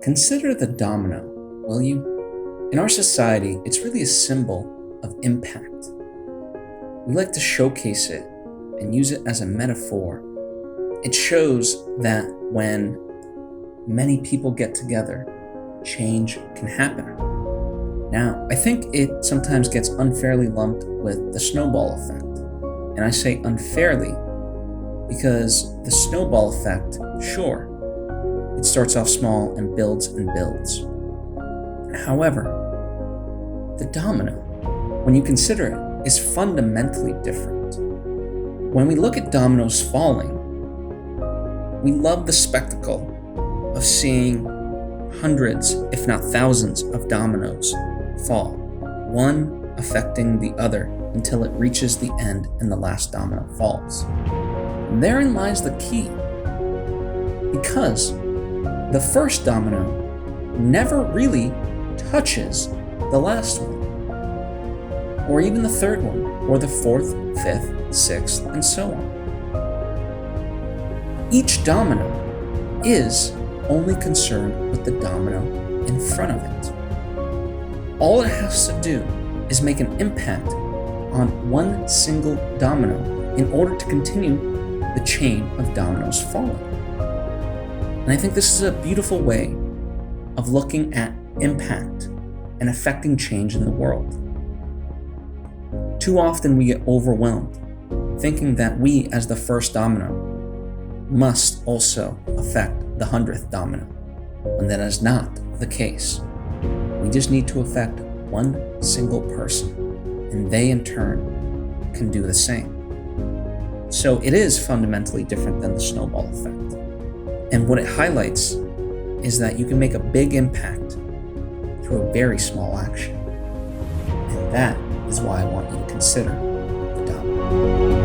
Consider the domino, will you? In our society, it's really a symbol of impact. We like to showcase it and use it as a metaphor. It shows that when many people get together, change can happen. Now, I think it sometimes gets unfairly lumped with the snowball effect. And I say unfairly because the snowball effect, sure, it starts off small and builds and builds. However, the domino, when you consider it, is fundamentally different. When we look at dominoes falling, we love the spectacle of seeing hundreds, if not thousands, of dominoes fall, one affecting the other until it reaches the end and the last domino falls. And therein lies the key, because the first domino never really touches the last one, or even the third one, or the fourth, fifth, sixth, and so on. Each domino is only concerned with the domino in front of it. All it has to do is make an impact on one single domino in order to continue the chain of dominoes falling. And I think this is a beautiful way of looking at impact and affecting change in the world. Too often we get overwhelmed, thinking that we, as the first domino, must also affect the 100th domino, when that is not the case. We just need to affect one single person, and they in turn can do the same. So it is fundamentally different than the snowball effect. And what it highlights is that you can make a big impact through a very small action. And that is why I want you to consider the domino.